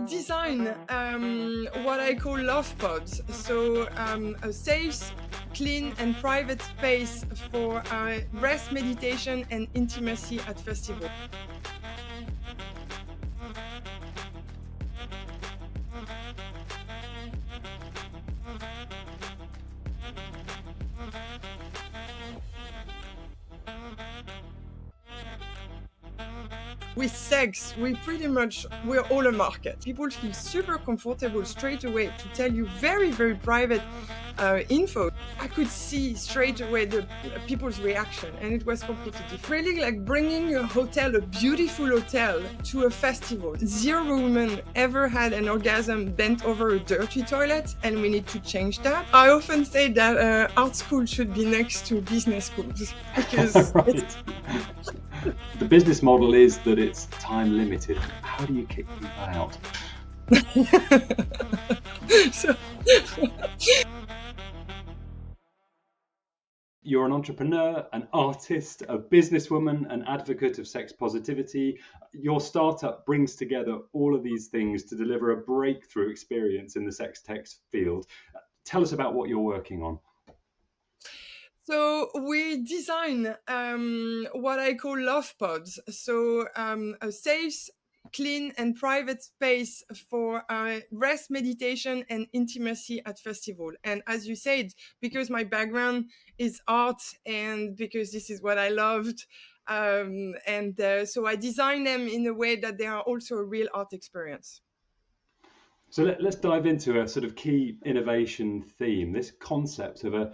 design what I call love pods. So a safe, clean and private space for rest, meditation and intimacy at festival. With sex, we're all a market. People feel super comfortable straight away to tell you very, very private info. I could see straight away the people's reaction, and it was completely different. Really like bringing a beautiful hotel to a festival. Zero women ever had an orgasm bent over a dirty toilet, and we need to change that. I often say that art school should be next to business schools because right. The business model is that it's time limited. How do you kick people out? So, you're an entrepreneur, an artist, a businesswoman, an advocate of sex positivity. Your startup brings together all of these things to deliver a breakthrough experience in the sex tech field. Tell us about what you're working on. So we design what I call love pods. So a safe, clean and private space for rest, meditation and intimacy at festival. And as you said, because my background is art and because this is what I loved, so I design them in a way that they are also a real art experience. So let's dive into a sort of key innovation theme, this concept of a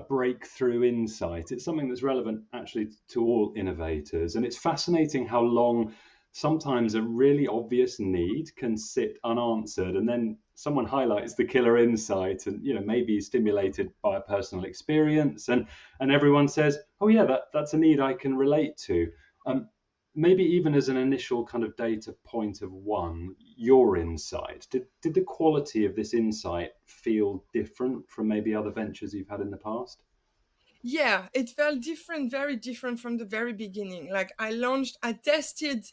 breakthrough insight. It's something that's relevant actually to all innovators. And it's fascinating how long sometimes a really obvious need can sit unanswered, and then someone highlights the killer insight and maybe stimulated by a personal experience, and everyone says, oh yeah, that's a need I can relate to. Maybe even as an initial kind of data point of one, your insight, did the quality of this insight feel different from maybe other ventures you've had in the past? Yeah, it felt different, very different from the very beginning. Like I tested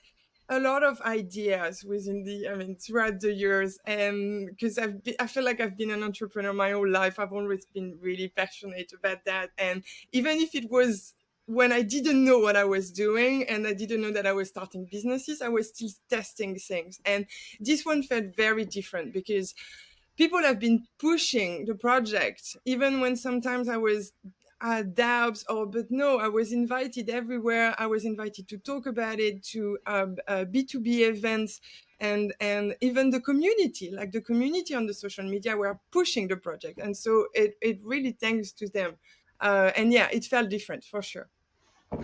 a lot of ideas throughout the years, and because I feel like I've been an entrepreneur my whole life. I've always been really passionate about that. And even if it was when I didn't know what I was doing and I didn't know that I was starting businesses, I was still testing things. And this one felt very different because people have been pushing the project, even when sometimes I was doubts, but no, I was invited everywhere. I was invited to talk about it, to B2B events, and even the community on the social media were pushing the project. And so it really thanks to them. And yeah, it felt different for sure.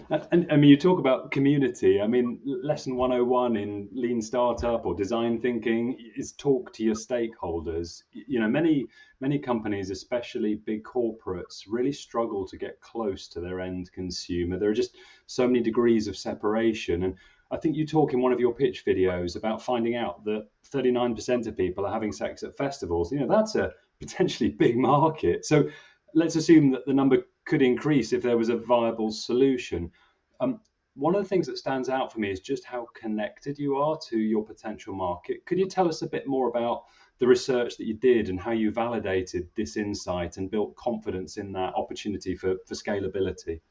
And I mean, you talk about community. I mean, lesson 101 in lean startup or design thinking is talk to your stakeholders. Many companies, especially big corporates, really struggle to get close to their end consumer. There are just so many degrees of separation. And I think you talk in one of your pitch videos about finding out that 39% of people are having sex at festivals. That's a potentially big market. So let's assume that the number could increase if there was a viable solution. One of the things that stands out for me is just how connected you are to your potential market. Could you tell us a bit more about the research that you did and how you validated this insight and built confidence in that opportunity for scalability?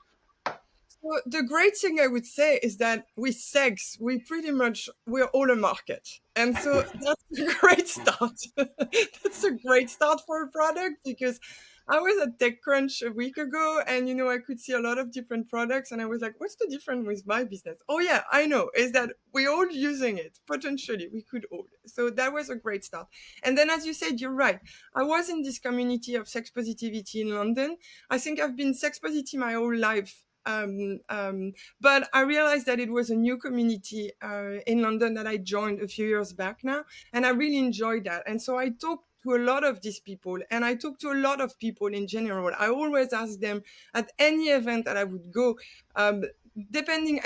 So the great thing I would say is that with sex, we're all a market. And so that's a great start. That's a great start for a product because I was at TechCrunch a week ago and, I could see a lot of different products and I was like, what's the difference with my business? Oh yeah, I know, is that we're all using it. Potentially, we could all. So that was a great start. And then as you said, you're right. I was in this community of sex positivity in London. I think I've been sex positive my whole life. But I realized that it was a new community in London that I joined a few years back now, and I really enjoyed that. And so I talked to a lot of these people, and I talked to a lot of people in general. I always ask them at any event that I would go, depending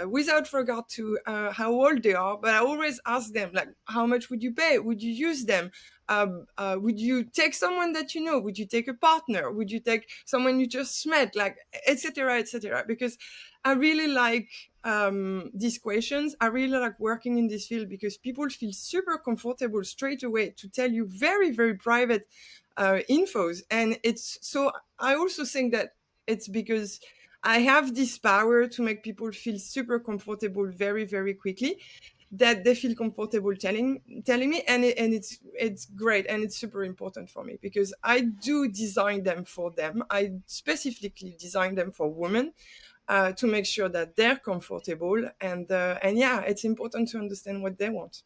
without regard to how old they are, but I always ask them, like, how much would you pay? Would you use them? Would you take someone that you know? Would you take a partner? Would you take someone you just met? Like, etc., etc. Because I really like these questions. I really like working in this field because people feel super comfortable straight away to tell you very, very private infos. And it's so, I also think that it's because I have this power to make people feel super comfortable very, very quickly, that they feel comfortable telling me, and it's great, and it's super important for me because I do design them for them. I specifically design them for women, to make sure that they're comfortable, and yeah, it's important to understand what they want.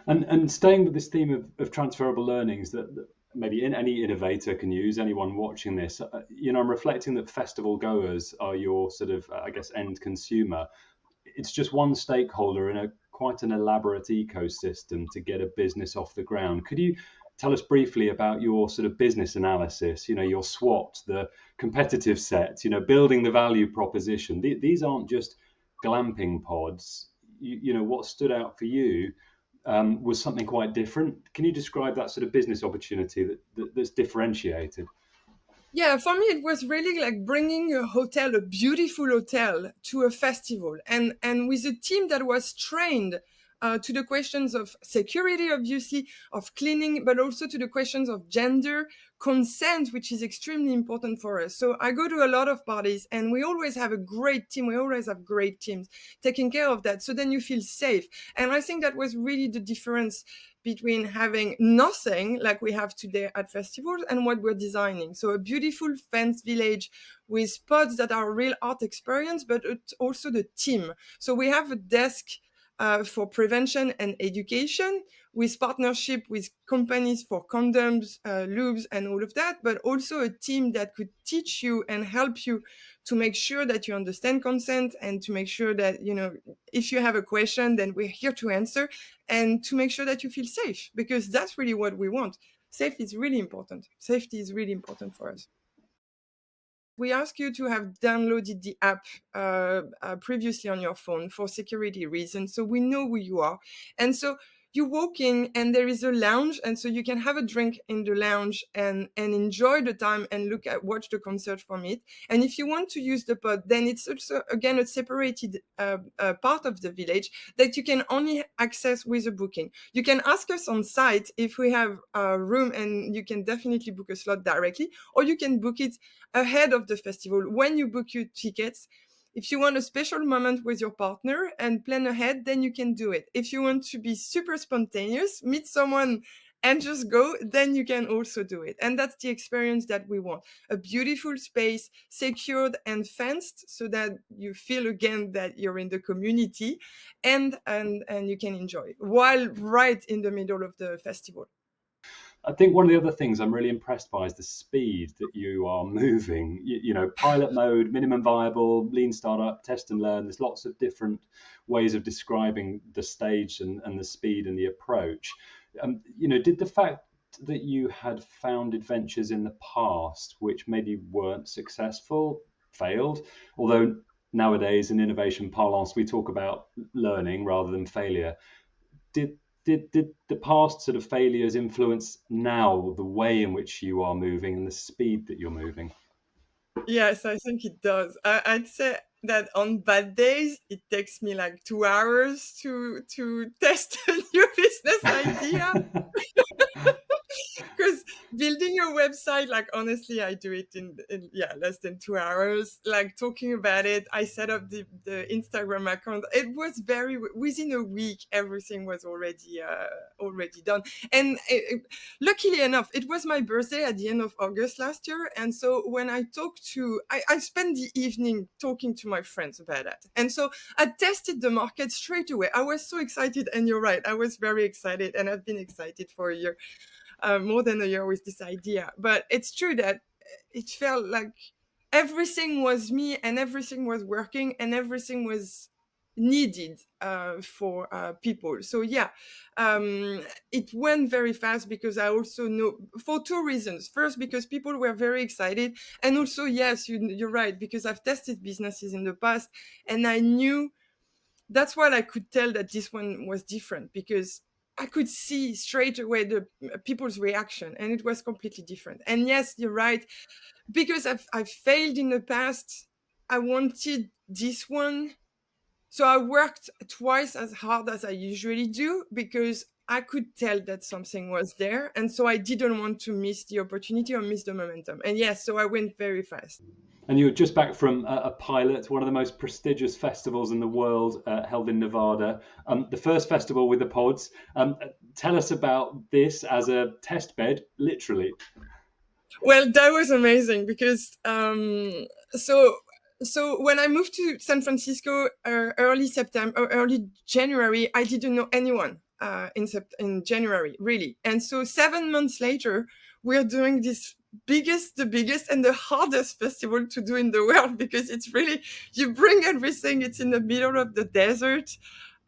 And staying with this theme of transferable learnings that maybe any innovator can use, anyone watching this, I'm reflecting that festival goers are your sort of, I guess, end consumer. It's just one stakeholder in a quite an elaborate ecosystem to get a business off the ground. Could you tell us briefly about your sort of business analysis, your SWOT, the competitive set, building the value proposition? These aren't just glamping pods. What stood out for you was something quite different. Can you describe that sort of business opportunity that's differentiated? Yeah, for me, it was really like bringing a beautiful hotel, to a festival, and with a team that was trained to the questions of security, obviously, of cleaning, but also to the questions of gender, consent, which is extremely important for us. So I go to a lot of parties, and we always have a great team. We always have great teams taking care of that. So then you feel safe. And I think that was really the difference between having nothing like we have today at festivals and what we're designing. So a beautiful fenced village with spots that are real art experience, but it's also the team. So we have a desk for prevention and education, with partnership with companies for condoms, lubes, and all of that, but also a team that could teach you and help you to make sure that you understand consent, and to make sure that, if you have a question, then we're here to answer, and to make sure that you feel safe, because that's really what we want. Safety is really important. Safety is really important for us. We ask you to have downloaded the app previously on your phone for security reasons, so we know who you are. And so you walk in, and there is a lounge, and so you can have a drink in the lounge, and enjoy the time, and watch the concert from it. And if you want to use the pod, then it's also again a separated part of the village that you can only access with a booking. You can ask us on site if we have a room, and you can definitely book a slot directly, or you can book it ahead of the festival when you book your tickets. If you want a special moment with your partner and plan ahead, then you can do it. If you want to be super spontaneous, meet someone and just go, then you can also do it. And that's the experience that we want. A beautiful space, secured and fenced, so that you feel again that you're in the community, and you can enjoy while right in the middle of the festival. I think one of the other things I'm really impressed by is the speed that you are moving. Pilot mode, minimum viable, lean startup, test and learn. There's lots of different ways of describing the stage and the speed and the approach. Did the fact that you had founded ventures in the past, which maybe weren't successful, failed, although nowadays in innovation parlance we talk about learning rather than failure, did did the past sort of failures influence now the way in which you are moving and the speed that you're moving? Yes, I think it does. I'd say that on bad days, it takes me like 2 hours to test a new business idea. Because building a website, like honestly, I do it in less than 2 hours. Like talking about it, I set up the Instagram account. It was within a week, everything was already done. And luckily enough, it was my birthday at the end of August last year, and so when I spent the evening talking to my friends about that, and so I tested the market straight away. I was so excited, and you're right, I was very excited, and I've been excited for a year, more than a year with this idea. But it's true that it felt like everything was me, and everything was working, and everything was needed for people. So yeah, it went very fast because I also know, for two reasons. First, because people were very excited, and also, yes, you're right, because I've tested businesses in the past, and I knew, that's why I could tell that this one was different, because I could see straight away the people's reaction, and it was completely different. And yes, you're right, because I've failed in the past. I wanted this one. So I worked twice as hard as I usually do because I could tell that something was there. And so I didn't want to miss the opportunity or miss the momentum. And yes, so I went very fast. And you're just back from a pilot, one of the most prestigious festivals in the world, held in Nevada, the first festival with the pods. Tell us about this as a test bed, literally. Well, that was amazing because so so when I moved to San Francisco early September or early January, I didn't know anyone in January really, and so 7 months later, we're doing the biggest and the hardest festival to do in the world because it's really you bring everything. It's in the middle of the desert,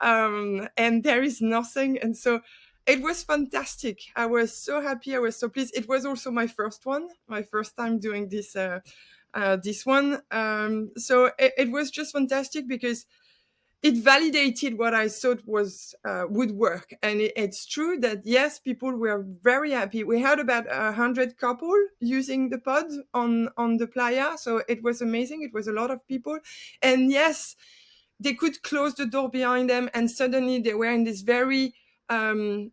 and there is nothing, and so it was fantastic. I was so happy. I was so pleased. It was also my first one, my first time doing this one. So it was just fantastic because it validated what I thought was would work, and it's true that yes, people were very happy. We had about 100 couple using the pod on the playa, so it was amazing. It was a lot of people, and yes, they could close the door behind them, and suddenly they were in this very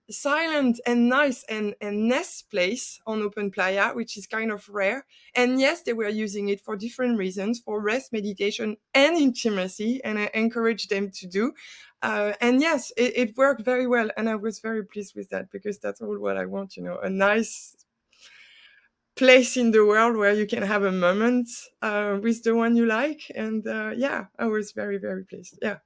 silent and nice and nest place on open playa, which is kind of rare. And yes, they were using it for different reasons, for rest, meditation, and intimacy, and I encouraged them to do. And yes, it worked very well, and I was very pleased with that because that's all what I want, a nice place in the world where you can have a moment with the one you like. And yeah, I was very, very pleased. Yeah.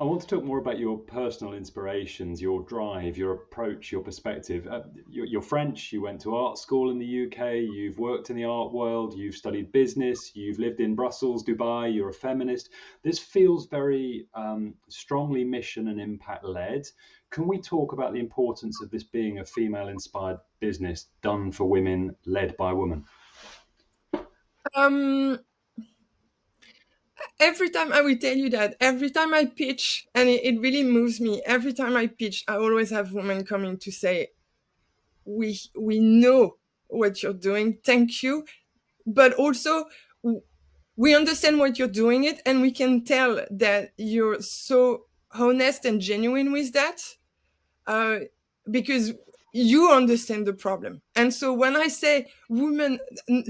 I want to talk more about your personal inspirations, your drive, your approach, your perspective. You're French, you went to art school in the UK, you've worked in the art world, you've studied business, you've lived in Brussels, Dubai, you're a feminist. This feels very strongly mission and impact led. Can we talk about the importance of this being a female inspired business done for women, led by women? Um, every time I will tell you that every time I pitch, and it really moves me. Every time I pitch, I always have women coming to say, "We know what you're doing. Thank you, but also we understand what you're doing it, and we can tell that you're so honest and genuine with that, uh, because you understand the problem." And so when I say women,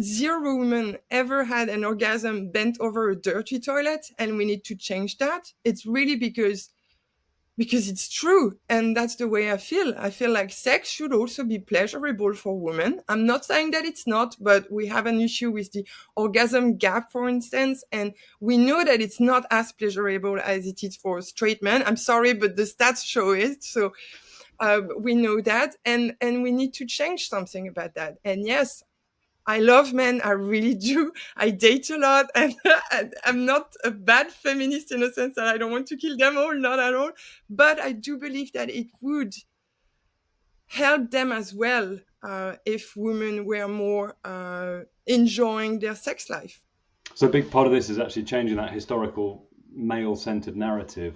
zero women ever had an orgasm bent over a dirty toilet, and we need to change that, it's really because it's true. And that's the way I feel. I feel like sex should also be pleasurable for women. I'm not saying that it's not, but we have an issue with the orgasm gap, for instance. And we know that it's not as pleasurable as it is for straight men. I'm sorry, but the stats show it. So we know that. And we need to change something about that. And yes, I love men. I really do. I date a lot, and I'm not a bad feminist in a sense that I don't want to kill them all, not at all. But I do believe that it would help them as well if women were more enjoying their sex life. So a big part of this is actually changing that historical male-centered narrative,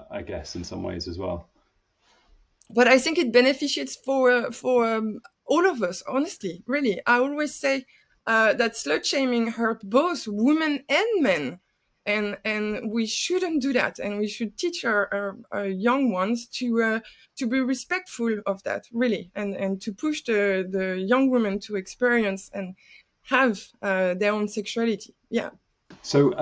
I guess, in some ways as well. But I think it benefits for all of us. Honestly, really, I always say that slut shaming hurt both women and men, and we shouldn't do that. And we should teach our young ones to be respectful of that, really, and to push the young women to experience and have their own sexuality. Yeah. So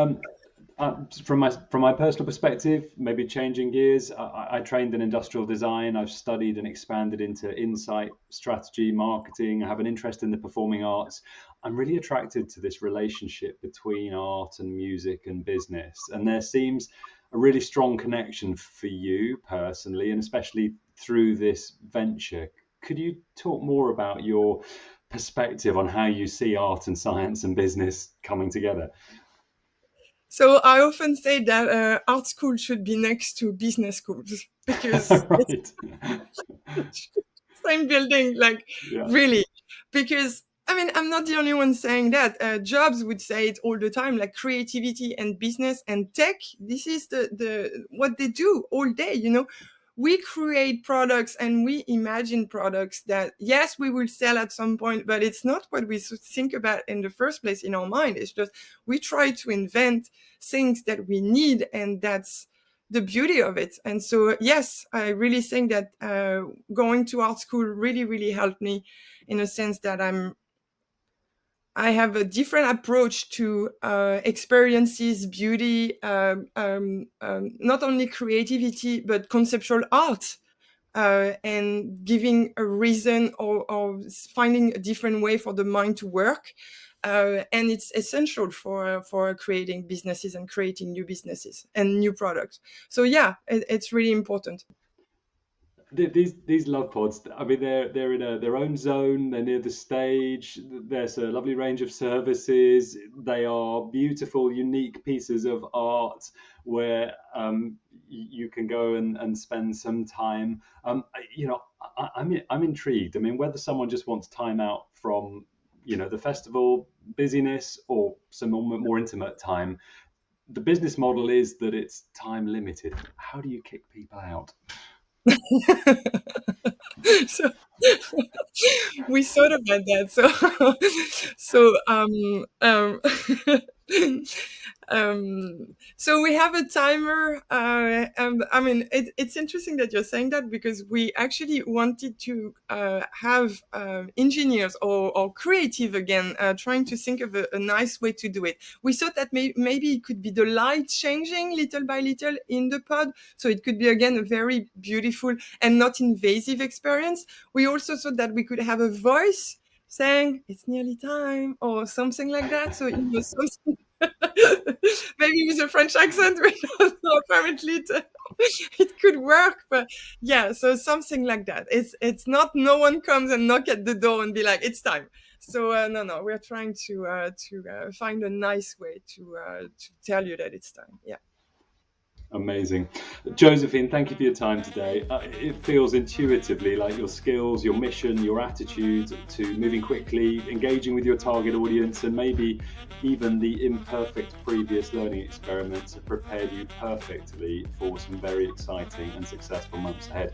from my personal perspective, maybe changing gears, I trained in industrial design. I've studied and expanded into insight, strategy, marketing. I have an interest in the performing arts. I'm really attracted to this relationship between art and music and business. And there seems a really strong connection for you personally, and especially through this venture. Could you talk more about your perspective on how you see art and science and business coming together? So I often say that art school should be next to business schools because it's Right. same building, like Yeah. really. Because I mean, I'm not the only one saying that. Jobs would say it all the time, like creativity and business and tech. This is the what they do all day. we create products and we imagine products that, yes, we will sell at some point, but it's not what we think about in the first place in our mind. It's just we try to invent things that we need, and that's the beauty of it. And so, yes, I really think that going to art school really, really helped me in a sense that I have a different approach to experiences, beauty, not only creativity, but conceptual art, and giving a reason, or finding a different way for the mind to work. And it's essential for creating businesses and creating new businesses and new products. So yeah, it's really important. These love pods, I mean, they're in their own zone. They're near the stage. There's a lovely range of services. They are beautiful, unique pieces of art where you can go and spend some time. I'm intrigued. I mean, whether someone just wants time out from the festival busyness or some more intimate time, the business model is that it's time limited. How do you kick people out? So we thought about that. So we have a timer. I mean, it's interesting that you're saying that, because we actually wanted to have engineers or creative again, trying to think of a nice way to do it. We thought that maybe it could be the light changing little by little in the pod. So it could be, again, a very beautiful and not invasive experience. We also thought that we could have a voice saying it's nearly time or something like that. So something maybe with a French accent. We don't know. Apparently, it could work, but yeah. So something like that. It's not, no one comes and knock at the door and be like, it's time. So no, we're trying to find a nice way to tell you that it's time. Yeah. Amazing. Josephine, thank you for your time today. It feels intuitively like your skills, your mission, your attitude to moving quickly, engaging with your target audience, and maybe even the imperfect previous learning experiments have prepared you perfectly for some very exciting and successful months ahead.